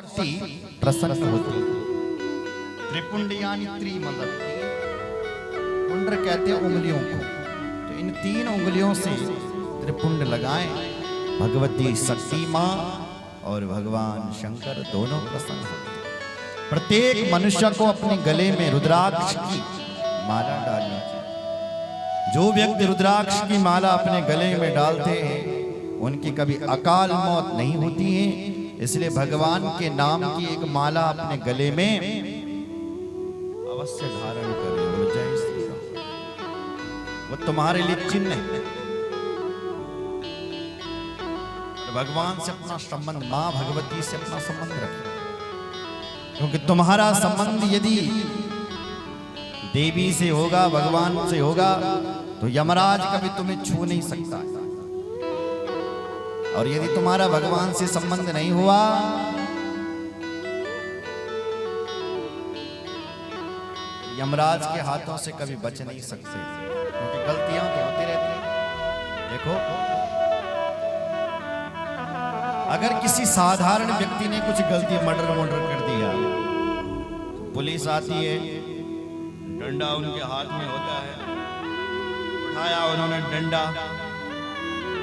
प्रसन्न होती। त्रिपुंड यानी मतलब पुंड्र कहते हैं उंगलियों को, तो इन 3 उंगलियों से त्रिपुंड लगाएं। भगवती शक्ति मां और भगवान शंकर दोनों प्रसन्न होते। प्रत्येक मनुष्य को अपने गले में रुद्राक्ष की माला डालनी चाहिए। जो व्यक्ति रुद्राक्ष की माला अपने गले में डालते हैं उनकी कभी अकाल मौत नहीं होती है। इसलिए भगवान के नाम की एक माला अपने गले में अवश्य धारण करें। जय श्री राम। वो तुम्हारे लिए चिन्ह है। भगवान से अपना संबंध, मां भगवती से अपना संबंध रखें, क्योंकि तुम्हारा संबंध यदि देवी से होगा, भगवान से होगा, तो यमराज कभी तुम्हें छू नहीं सकता। और यदि तुम्हारा भगवान से संबंध नहीं हुआ, यमराज के हाथों से कभी बच नहीं सकते, क्योंकि गलतियां तो होती रहती हैं। देखो, अगर किसी साधारण व्यक्ति ने कुछ गलती मर्डर कर दिया, तो पुलिस आती है, डंडा उनके हाथ में होता है, उठाया उन्होंने डंडा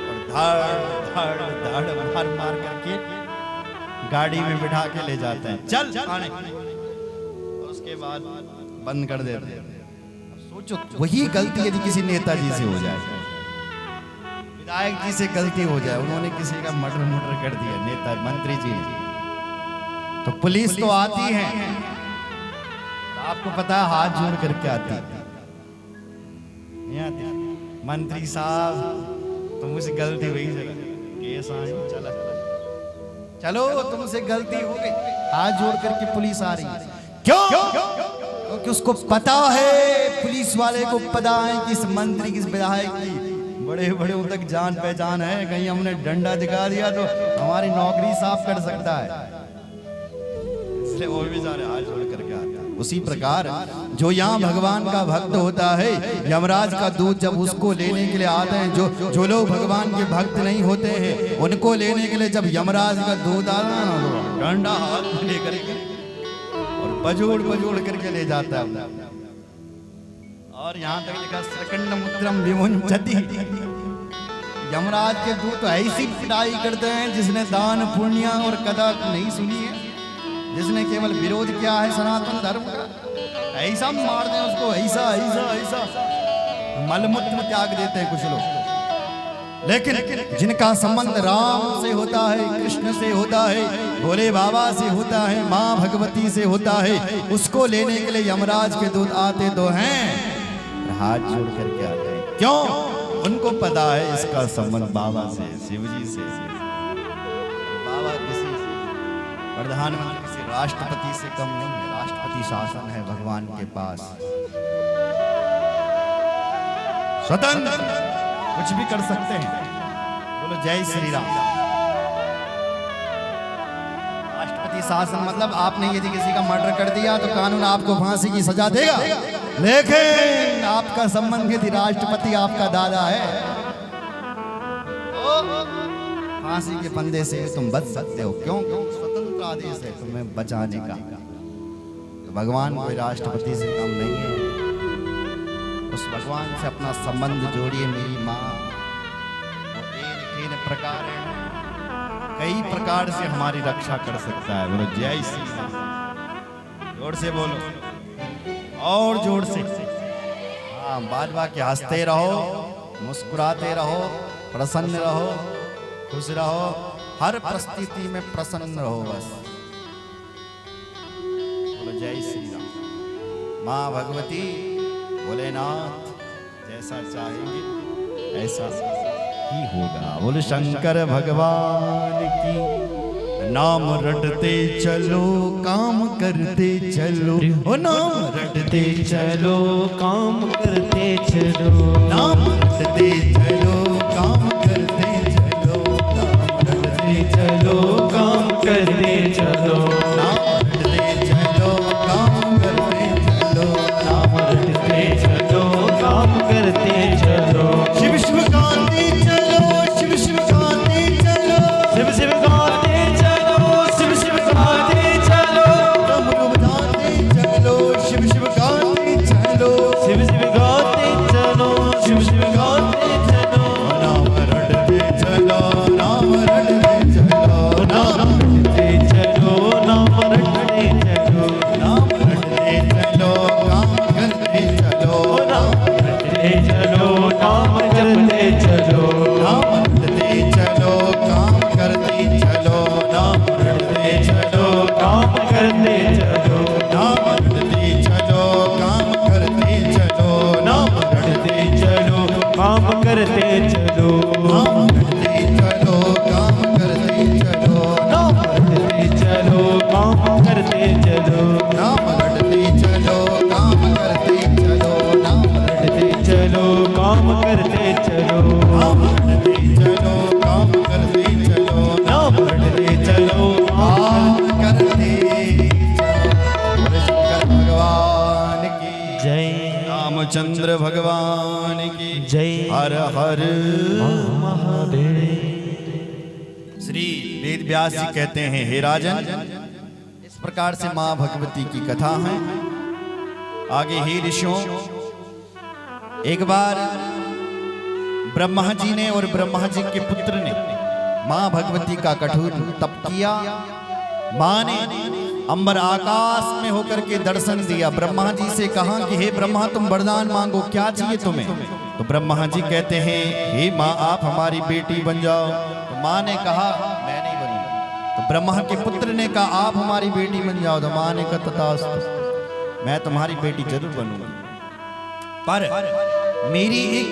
और धाड़ मार मार करके गाड़ी में बिठा के ले जाते हैं, चल थाने, और उसके बाद बंद कर देते हैं। सोचो, वही गलती यदि किसी नेताजी से हो जाए, विधायक जी से गलती हो जाए, उन्होंने किसी का मर्डर कर दिया, नेता मंत्री जी ने, तो पुलिस तो आती है, आपको पता है हाथ जोड़ करके आती है, मंत्री साहब तुमसे गलती हुई, केस आए, चलो तुमसे गलती हो गई, हाथ जोड़ करके पुलिस आ रही है। क्यों? क्योंकि उसको पता है, पुलिस वाले को पता है कि इस मंत्री किस विधायक की बड़े बड़े उन तक जान पहचान है, कहीं हमने डंडा दिखा दिया तो हमारी नौकरी साफ कर सकता है, इसलिए वो भी सारे हाथ जोड़ करके आते हैं। उसी प्रकार जो यहाँ भगवान का भक्त होता है, यमराज का दूत जब उसको लेने के लिए आते हैं, जो लोग भगवान के भक्त नहीं होते हैं, उनको लेने के लिए जब यमराज का दूत आता है ना, डंडा हाथ में लेकर और बजोड़ करके ले जाता है। और यहाँ तक लिखा सकंड मुद्रम विमुंचति। यमराज के दूत तो ऐसी पिटाई करते हैं जिसने दान पुण्य और कदा नहीं सुनी है, जिसने केवल विरोध किया है सनातन धर्म का, ऐसा मार दें उसको, ऐसा मलमूत्र त्याग देते हैं कुछ लोग। लेकिन जिनका संबंध राम से होता है, कृष्ण से होता है, भोले बाबा से होता है, माँ भगवती से होता है, उसको लेने के लिए यमराज के दूत आते तो हैं, हाथ जोड़ करके आते हैं। क्यों? उनको पता है इसका संबंध बाबा से, शिवजी से। बाबा किसी प्रधानमंत्री, किसी राष्ट्रपति से कम नहीं है, राष्ट्रपति शासन है भगवान के पास, स्वतंत्र कुछ भी कर सकते हैं। बोलो जय श्री राम। राष्ट्रपति शासन मतलब आपने यदि किसी का मर्डर कर दिया तो कानून आपको फांसी की सजा देगा, लेकिन आपका संबंध यदि राष्ट्रपति आपका दादा है, फांसी के फंदे से तुम बच सकते हो। क्यों? स्वतंत्र आदेश है तुम्हें बचाने का। तो भगवान कोई राष्ट्रपति से कम नहीं है। उस भगवान से अपना संबंध जोड़िए मेरी माँ। तीन प्रकार है, कई प्रकार से हमारी रक्षा कर सकता है। बोलो जय श्री राम। जोर से बोलो, और जोर से। हाँ, बात बात हंसते रहो, मुस्कुराते रहो, प्रसन्न रहो, खुश रहो, हर परिस्थिति में प्रसन्न रहो बस। बोलो जय श्री राम। माँ भगवती, भोलेनाथ जैसा चाहेंगे ऐसा ही होगा। बोलो शंकर भगवान की। नाम रटते चलो काम करते चलो, ओ नाम रटते चलो काम करते चलो, नाम रटते चलो काम करते चलो, नाम रटते चलो काम करते चलो, नाम रटते चलो काम करते चलो, नाम रटते चलो काम करते चलो। शिव शिव गाते चलो, शिव शिव गाते चलो, शिव शिव गाते चलो, शिव शिव गाते करते चलो, नाम करते चलो, काम करते चलो, नाम रटते चलो, काम करते चलो, नाम रटते चलो, काम करते चलो, नाम रटते चलो, काम करते चलो, नाम रटते चलो, काम करते चलो, नाम रटते चलो, काम करते चलो। शंकर भगवान की जय, रामचंद्र भगवान की जय हर हर महादेव। श्री वेद व्यास जी कहते हैं, हे राजन, इस प्रकार से मां भगवती की कथा है। आगे ही ऋषियों, एक बार ब्रह्मा जी ने और ब्रह्मा जी के पुत्र ने मां भगवती का कठोर तप किया। मां ने अंबर आकाश में होकर के दर्शन दिया। ब्रह्मा जी से कहा कि हे ब्रह्मा, तुम वरदान मांगो, क्या चाहिए तुम्हें? तो ब्रह्मा जी कहते हैं, हे मां, आप हमारी बेटी बन जाओ। तो मां ने कहा, मैं नहीं बनूंगा। तो ब्रह्मा के पुत्र ने कहा, आप हमारी बेटी बन जाओ। तो मां ने कहा, तथास्तु, मैं तुम्हारी बेटी जरूर बनूंगी, पर मेरी एक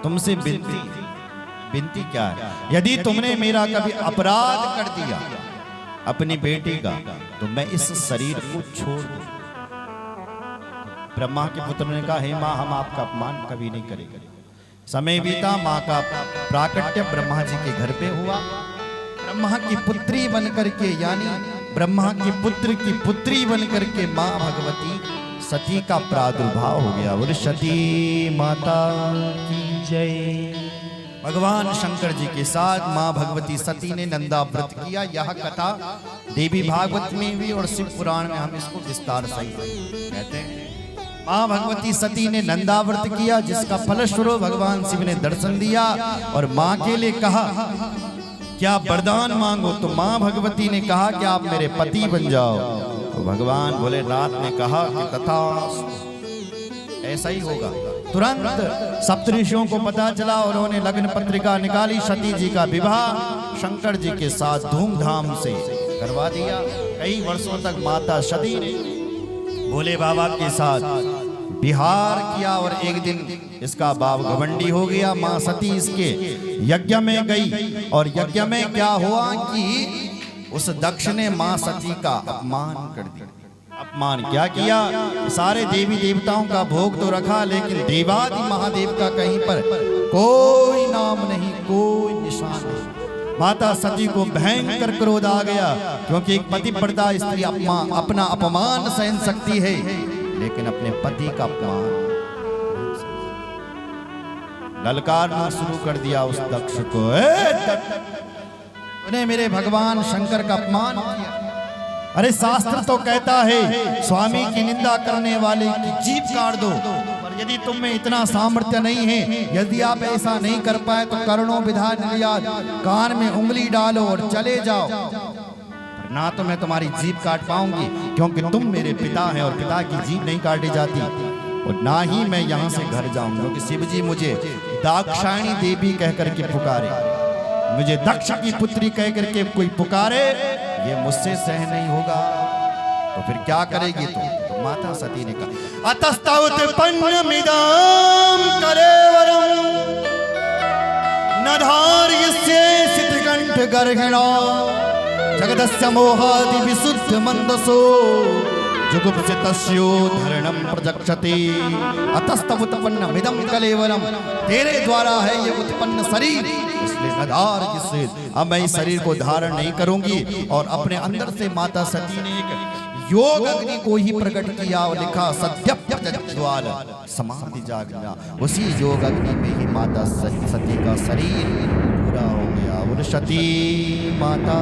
तुमसे विनती क्या है? यदि तुमने मेरा कभी अपराध कर दिया अपनी बेटी का, तो मैं इस शरीर को छोड़ दूं। ब्रह्मा के पुत्र ने कहा, हे मां, हम आपका अपमान कभी नहीं करेंगे। समय बीता, मां का प्राकट्य ब्रह्मा जी के घर पे हुआ। ब्रह्मा की पुत्री बन करके, यानी ब्रह्मा की पुत्र की पुत्री बन करके मां भगवती सती का प्रादुर्भाव हो गया। बोले सती माता की जय। भगवान शंकर जी के साथ मां भगवती सती ने नंदा व्रत किया। यह कथा देवी भागवत में भी और शिव पुराण में हम इसको विस्तार सहित कहते हैं। मां भगवती सती ने नंदा व्रत किया, जिसका फलस्वरूप भगवान शिव ने दर्शन दिया और मां के लिए कहा, क्या वरदान मांगो? तो मां भगवती ने कहा कि आप मेरे पति बन जाओ। तो भगवान भोलेनाथ ने कहा कि तथास्तु, ऐसा ही होगा। तुरंत सप्तऋषियों को पता चला, उन्होंने लग्न पत्रिका निकाली। सती जी का विवाह शंकर जी के साथ धूमधाम से करवा दिया। कई वर्षों तक माता सती ने भोले बाबा के साथ विहार किया और एक दिन इसका बाप घमंडी हो गया। मां सती इसके यज्ञ में गई और यज्ञ में क्या हुआ कि उस दक्ष ने मां सती का अपमान कर दिया। अपमान क्या किया? सारे देवी देवताओं का भोग तो रखा, लेकिन देवादि महादेव का कहीं पर कोई नाम नहीं, कोई निशान नहीं। माता सती को भयंकर क्रोध आ गया, क्योंकि एक पतिव्रता स्त्री अपना अपमान सहन सकती है, लेकिन अपने पति का अपमान ललकारना शुरू कर दिया उस दक्ष को। तूने मेरे भगवान शंकर का अपमान किया। अरे शास्त्र तो कहता है, स्वामी की निंदा करने वाले की जीभ काट दो। पर यदि तुम में इतना सामर्थ्य नहीं है, यदि आप ऐसा नहीं कर पाए, तो कर्णों विधान कान में उंगली डालो और चले जाओ। ना तो मैं तुम्हारी जीभ काट पाऊंगी, क्योंकि तुम मेरे पिता हैं और पिता की जीभ नहीं काटी जाती, और ना ही मैं यहाँ से घर जाऊंगा, क्योंकि शिव जी मुझे दाक्षायणी देवी कह करके पुकारे, मुझे दक्ष की पुत्री कह करके कोई पुकारे, ये मुझसे सह नहीं होगा। तो फिर क्या करेगी तुम? तो माता सती ने कहा, अतस्तौत्पन्नमिदं कलेवरं न धार्यस्य सिद्धकंठ गर्हिणा जगदस्य मोहादि विशुद्ध मंदसो जुगुप्सितस्यो धरणं प्रजक्षते। अतस्तौत्पन्नमिदं कलेवरं, तेरे द्वारा है ये उत्पन्न शरीर, इसलिए नधार जिससे अब मैं इस शरीर को धारण नहीं करूंगी। और अपने अंदर से माता सती ने एक योग अग्नि को ही प्रकट किया और लिखा, सत्य प्रज्वल समाधि जागना। उसी योग अग्नि में ही माता सती का शरीर पूरा हो गया। बोले सती माता।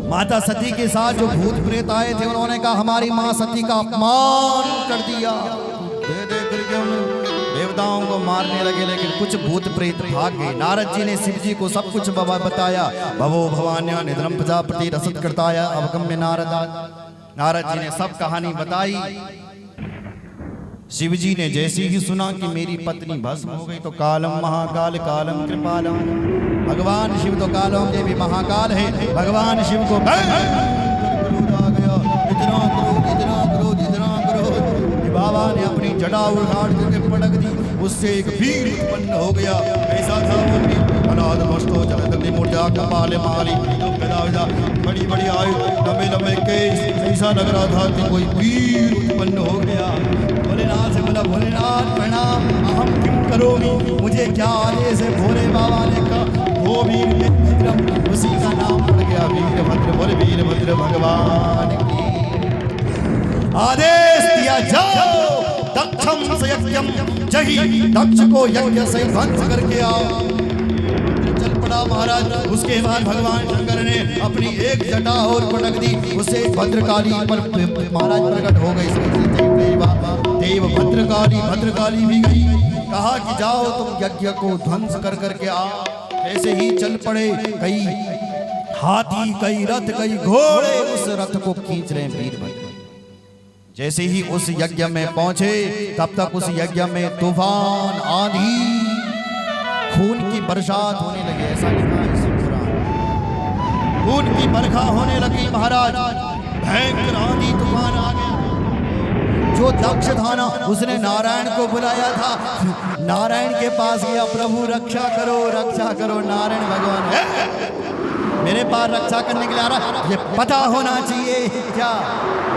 माता सती के साथ जो भूत प्रेत आए थे, उन्होंने कहा हमारी मां सती का अपमान कर दिया। दे दे करके देवताओं को मारने लगे, लेकिन कुछ भूत प्रेत भाग गए। नारद जी ने शिव जी को सब कुछ बताया। भवो भवान्या निधनम प्रजापति रसद करताया अवगम्य नारद। नारद जी ने सब कहानी बताई। शिव जी ने जैसे ही सुना कि मेरी पत्नी भस्म हो गई, तो कालम महाकाल कालम कृपालम, भगवान शिव तो कालों के भी महाकाल है। भगवान शिव को क्रोध आ गया, इतना क्रोध, इतना क्रोध, इतना क्रोध। बाबा ने अपनी जटा उखाड़ करके पटक दी, उससे एक वीर उत्पन्न हो गया। ऐसा था वो वीर, अनाद मस्तो जलदग्नि मूर्जा कपाले माली, बड़ी बड़ी आयु, लंबे लंबे केस। ऐसा लग रहा था कि कोई वीर उत्पन्न हो गया। भोलेनाथ से बोला, भोलेनाथ प्रणाम, अहम किम करोमि, मुझे क्या आदेश है? भोले बाबा ने कहा, वो वीर विक्रम, उसी का नाम पड़ गया वीरभद्र। बोले वीरभद्र भगवान की। आदेश दिया, जाओ दक्षम से यज्ञम जही, दक्ष को यज्ञ से ध्वंस करके आओ। चल पड़ा महाराज। उसके बाद भगवान शंकर ने अपनी एक जटा और पटक दी, उससे भद्रकाली पर महाराज प्रकट हो गई। देव भद्रकाली भी गई, कहा कि जाओ तुम यज्ञ को ध्वंस कर करके आओ। ऐसे ही चल पड़े, कई हाथी, कई रथ, कई घोड़े उस रथ को खींच रहे वीरभद्र। जैसे ही उस यज्ञ में पहुंचे, तब तक उस यज्ञ में तूफान, आंधी, खून की बरसात होने लगी। ऐसा लिखा है इस पुराण, खून की बरखा होने लगी महाराज। भयंकर आंधी तूफान आ गया। जो दक्ष था ना, उसने नारायण को बुलाया था, नारायण के पास गया, प्रभु रक्षा करो, रक्षा करो। नारायण भगवान मेरे पास रक्षा करने के लिए आ रहा, ये पता होना चाहिए क्या?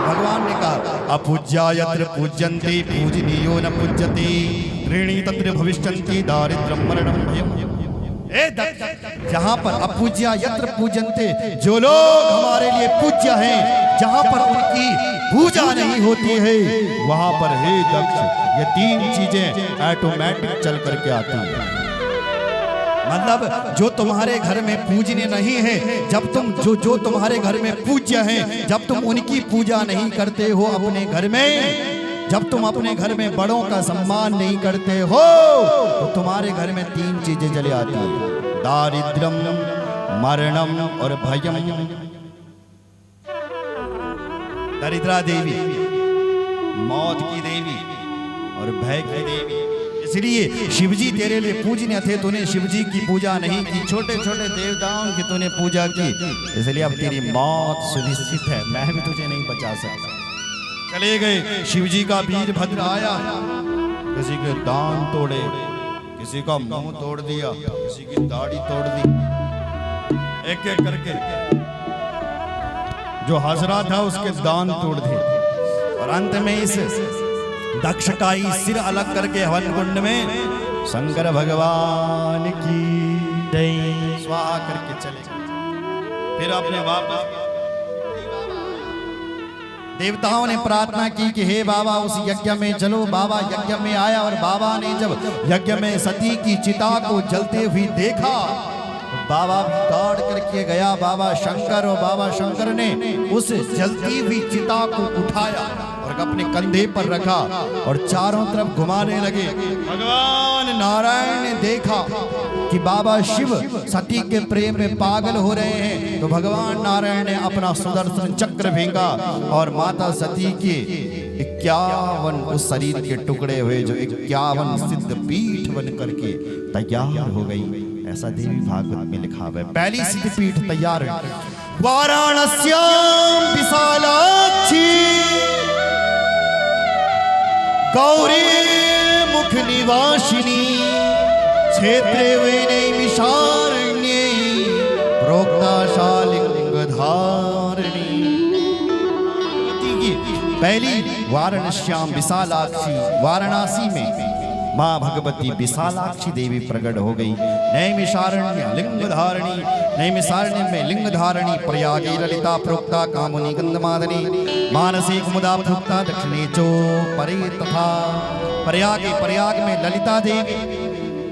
भगवान ने कहा, अपूज्या यत्र पूज्यन्ते पूजनीयो न पूज्यते, ऋणी तत्र भविष्यन्ति दारिद्र्यं मरणं भयम्। जहां पर अपूज्या यत्र पूजन्ते, जो लोग हमारे लिए पूज्य हैं, जहां पर उनकी पूजा नहीं होती है, वहां पर हे दक्ष ये तीन चीजें ऑटोमेटिक चल करके आती हैं। मतलब जो तुम्हारे घर में पूजने नहीं है, जब तुम जो तुम्हारे घर में पूज्य हैं, जब तुम उनकी पूजा नहीं करते हो अपने घर में, जब तुम अपने घर में बड़ों का सम्मान नहीं करते हो, तो तुम्हारे घर में तीन चीजें चली आती हैं, दारिद्र्यम, मरणम और भयम। दरिद्रा देवी, मौत की देवी और भय की देवी। इसलिए शिवजी तेरे लिए पूजनीय थे, तूने शिवजी की पूजा नहीं की, छोटे छोटे देवताओं की तूने पूजा की, इसलिए अब तेरी मौत सुनिश्चित है, मैं भी तुझे नहीं बचा सकता। चले गए। शिवजी का वीरभद्र आया, किसी के दांत तोड़े, किसी का मुंह तोड़ दिया, किसी की दाढ़ी तोड़ दी, एक एक करके जो हंस रहा था उसके दांत तोड़ दिए। और अंत में इस दक्ष का ही सिर अलग करके हवन कुंड में शंकर भगवान की जय स्वाहा करके चले गए। फिर अपने वापस देवताओं ने प्रार्थना की कि हे बाबा उस यज्ञ में चलो। बाबा यज्ञ में आया और बाबा ने जब यज्ञ में सती की चिता को जलते हुए देखा, बाबा भी दौड़ करके गया बाबा शंकर, और बाबा शंकर ने उस जलती हुई चिता को उठाया और अपने कंधे पर रखा और चारों तरफ घुमाने लगे। भगवान नारायण ने देखा कि बाबा शिव सती के प्रेम में पागल हो रहे हैं, तो भगवान नारायण ने अपना सुदर्शन चक्र फेंका और माता सती के 51 उस शरीर के टुकड़े हुए जो 51 सिद्ध पीठ बन करके तैयार हो गई। ऐसा देवी भागवत में लिखा है। पहली सिद्ध पीठ तैयार है, वाराणस्याम विशालाक्षी गौरी मुख निवासिनी क्षेत्रे वैनैमिषारण्ये प्रोक्ता शालिंग धारिणी। पहली वाराणस्याम विशालाक्षी, वाराणसी में माँ भगवती विशालाक्षी देवी प्रकट हो गई। नैमिषारण्य लिंग धारणी, नैमिषारण्य में लिंग धारणी, प्रयागे ललिता प्रोक्ता कामुनी गंधमादनी, मानसे कुमुदा प्रोक्ता दक्षिणे चो परे तथा। प्रयाग में ललिता देवी,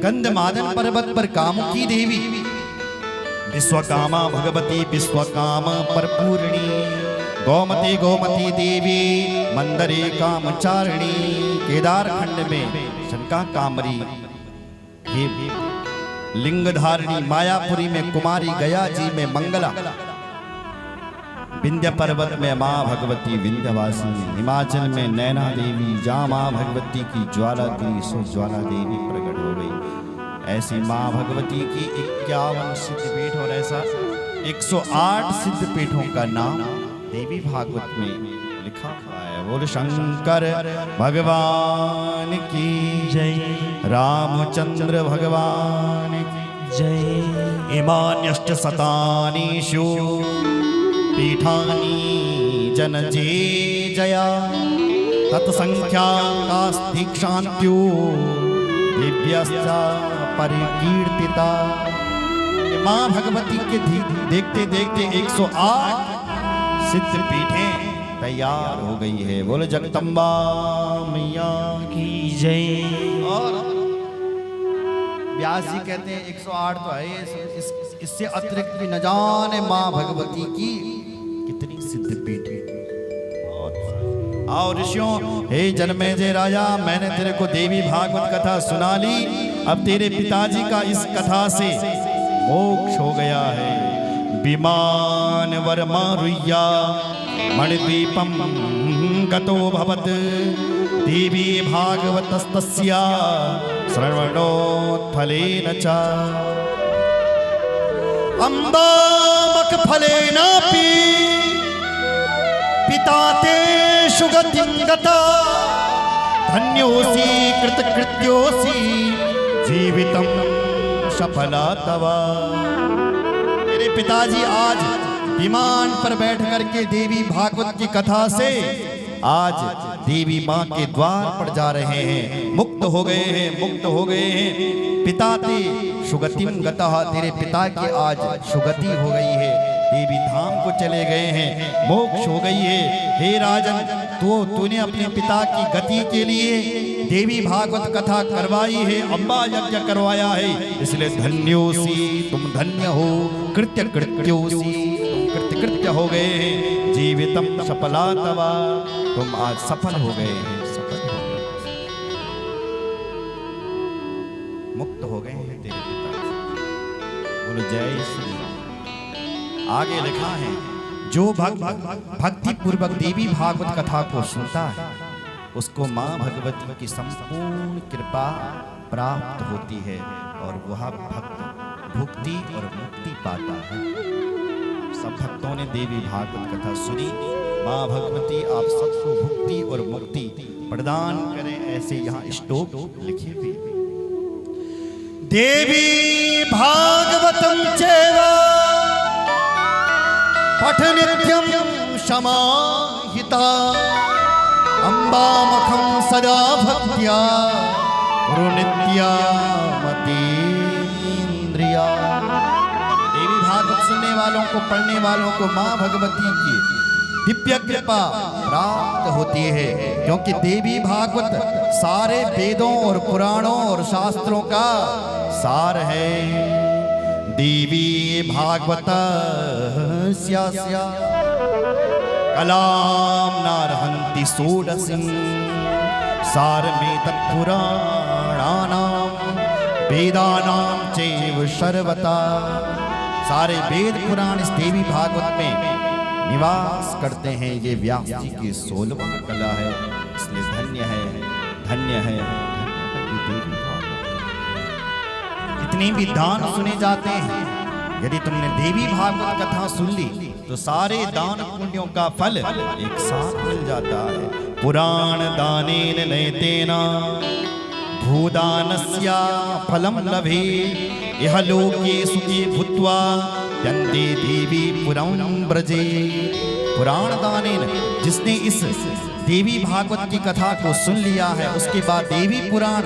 गंधमादन पर्वत पर कामुकी देवी, विश्वकामा भगवती विश्वकाम परपूर्णी, गोमती देवी मंदरे कामचारिणी। केदारखंड में शंका कामरी लिंग धारणी, मायापुरी में कुमारी, गया जी में मंगला, विंध्य पर्वत में माँ भगवती विंध्यवासिनी, हिमाचल में नैना देवी, जहाँ माँ भगवती की ज्वाला गिरी सो ज्वाला देवी प्रकट हो गई। ऐसी माँ भगवती की 51 सिद्ध पीठ और ऐसा 108 सिद्ध पीठों का नाम देवी भागवत में लिखा हुआ है। बोल शंकर भगवान की जय रामचंद्र भगवान की जय। इमान्यष्ट शतानीषु पीठानि जनजे जया तत्संख्याकास्ति क्षान्त्यो दिव्यश्च परिकीर्तिता। माँ भगवती के देखते देखते 108 सिद्ध पीठें तैयार हो गई है। बोलो जगदम्बा मैया की जय। और व्यास जी कहते हैं 108 तो है, इससे अतिरिक्त भी न जाने माँ भगवती की कितनी सिद्ध पीठें। और ऋषियों, हे जन्मेजय राजा, मैंने तेरे को देवी भागवत कथा सुना ली। अब तेरे पिताजी का इस कथा से मोक्ष हो गया है। विमान वरमारुह्या मणिद्वीपं गतो भवत् देवी भागवतस्तस्या श्रवणोत्फलेन च अम्बामकफलेनापि पिता ते सुगतिं गता धन्योऽसि कृतकृत्योऽसि जीवितं सफला तव। मेरे पिताजी आज विमान पर बैठ करके देवी भागवत की कथा से आज देवी माँ के द्वार पर जा रहे हैं। मुक्त हो गए हैं, मुक्त हो गए हैं। पिता ते सुगतिम गतः, तेरे पिता की आज सुगति हो गई है, देवी धाम को चले गए हैं, मोक्ष हो गई है। हे राजन, तूने अपने पिता की गति के लिए देवी भागवत कथा करवाई है, अम्बा यज्ञ करवाया है, इसलिए धन्योसी, तुम धन्य हो। कृत्य कृत्योसी, तुम कृत्य कृत्य हो गए हैं। जीवितम सफला तवा, तुम आज सफल हो गए हैं, सफल हो गए, मुक्त हो गए हैं तेरे पिता। बोलो जय श्री राम। आगे लिखा है, जो भक्ति पूर्वक देवी भागवत कथा को सुनता है उसको माँ भगवती की संपूर्ण कृपा प्राप्त होती है और वह भक्त भुक्ति और मुक्ति पाता है। सब भक्तों ने देवी भागवत कथा सुनी। माँ भगवती आप सबको भुक्ति और मुक्ति प्रदान करें, ऐसे यहाँ श्लोक लिखे हुए। देवी भागवतम चैवा पठ नित्यं समाहिता अम्बामखं सदा भक्त्या कुरु नित्यामतीन्द्रिया। देवी भागवत सुनने वालों को, पढ़ने वालों को माँ भगवती की दिव्य कृपा प्राप्त होती है, क्योंकि देवी भागवत सारे वेदों और पुराणों और शास्त्रों का सार है। देवी भागवत कलाम नारहंति षोडशीं सारमे तत्पुराणानां वेदानां चैव सर्वथा। सारे वेद पुराण इस देवी भागवत में निवास करते हैं। ये व्यास जी की 16वां कला है, इसलिए धन्य है, धन्य है, देवी भागवत। जितने भी दान सुने जाते हैं, यदि तुमने देवी भागवत कथा सुन ली तो सारे दान पुण्यों का फल एक साथ मिल जाता है। पुराण दानेन नयतेन भूदानस्य फलम लभे यह लोके सुखी भूत्वा यन्ते देवी पुरं ब्रजे। पुराण दानेन, जिसने इस देवी भागवत की कथा को सुन लिया है उसके बाद देवी पुराण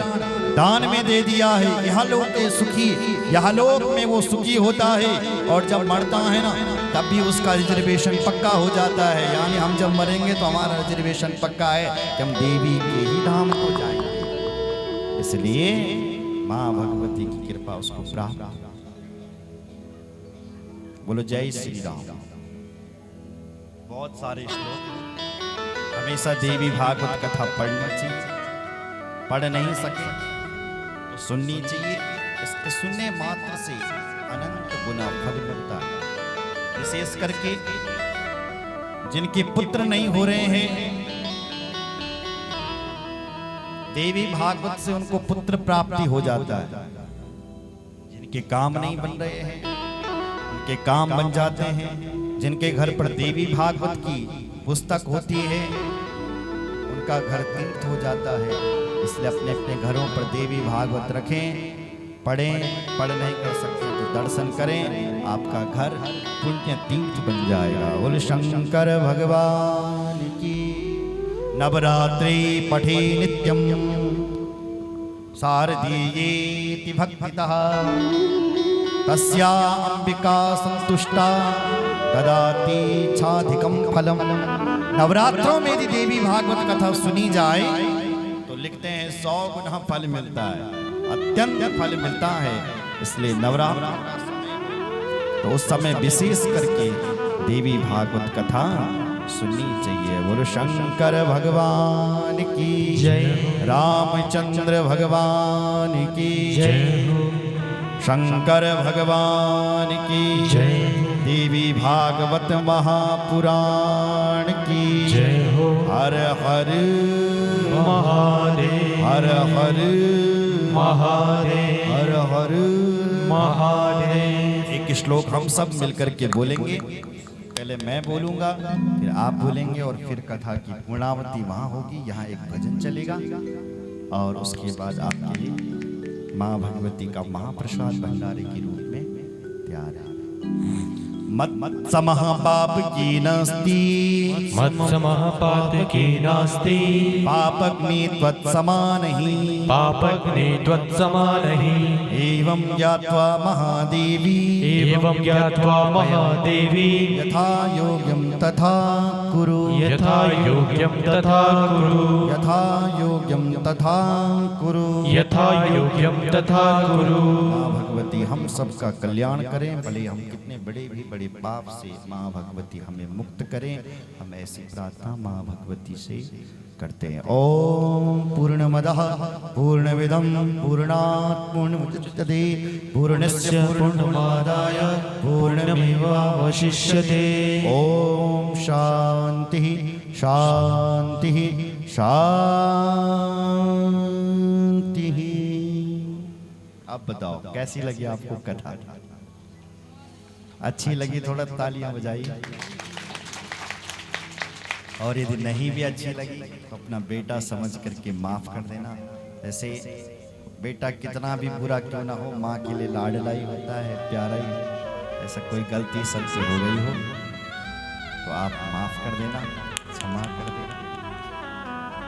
दान में दे दिया है, यहाँ लोग के सुखी, यहाँ लोग में वो सुखी होता है। और जब मरता है ना तब भी उसका रिजर्वेशन पक्का हो जाता है। यानी हम जब मरेंगे तो हमारा रिजर्वेशन पक्का है कि हम देवी के ही धाम को जाएंगे। इसलिए माँ भगवती की कृपा उसको प्राप्त। बोलो जय श्री राम। बहुत सारे श्लोक, हमेशा देवी भागवत कथा पढ़नी चाहिए, पढ़ नहीं सके तो सुननी चाहिए। इसके सुनने मात्र से अनंत गुना फल मिलता है। विशेष करके जिनके पुत्र नहीं हो रहे हैं, देवी भागवत से उनको पुत्र प्राप्ति हो जाता है। जिनके काम नहीं बन रहे हैं उनके काम बन जाते हैं। जिनके घर पर देवी भागवत की पुस्तक होती है उनका घर तीर्थ हो जाता है। इसलिए अपने अपने घरों पर देवी भागवत रखें, पढ़ें, पढ़ नहीं कर सकते तो दर्शन करें, आपका घर पुण्य तीर्थ बन जाएगा। बोल शंकर भगवान की। नवरात्रि पठे नित्यम शारदीयेति भक्तितः तस्या अंबिका संतुष्टा ददाति छाधिकम फलम। नवरात्रों में यदि देवी भागवत कथा सुनी जाए तो लिखते हैं 100 गुना फल मिलता है, अत्यंत फल मिलता है। इसलिए नवरात्र का समय तो उस समय विशेष करके देवी भागवत कथा सुननी चाहिए। बोलो शंकर भगवान की जय। रामचंद्र भगवान की जय हो। शंकर भगवान की जय। देवी भागवत महापुराण की जय हो। हर हर महादेव। हर हर महादेव। हर हर महादेव। एक श्लोक हम सब मिलकर के बोलेंगे। पहले मैं बोलूंगा, फिर आप बोलेंगे और फिर कथा की पूर्णावती वहां होगी। यहाँ एक भजन चलेगा और उसके बाद आपके लिए माँ भगवती का महाप्रसाद भंडारे के रूप में तैयार है। मत समः पाप की नास्ति, मत्समः पाप की नास्ति, पापग्नि त्वत्समानहि, पापग्नि त्वत्समानहि। एवं ज्ञात्वा महादेवी, एवं ज्ञात्वा महादेवी, यथा योग्यं तथा कुरु, यथा योग्यं तथा कुरु, यथा योग्यं तथा कुरु। यथा योग्यं तथा कुरु। माँ भगवती हम सबका कल्याण करें, भले हम कितने बड़े भी बड़े पाप से माँ भगवती हमें मुक्त करें। हम ऐसी प्रार्थना माँ भगवती से करते हैं। ओम पूर्णमदः पूर्णमिदं पूर्णात् पूर्णमुदच्यते पूर्णस्य पूर्णमादाय पूर्णमेवावशिष्यते। ओम शांति शांति शांति। अब बताओ कैसी लगी आपको कथा? अच्छी लगी थोड़ा तालियां बजाइए। और यदि नहीं भी अच्छी लगी तो अपना बेटा समझ करके माफ कर देना। जैसे बेटा कितना भी बुरा क्यों ना हो, माँ के लिए लाडला ही होता है, प्यारा ही। ऐसा कोई गलती सबसे हो गई हो तो आप माफ कर देना, क्षमा कर देना।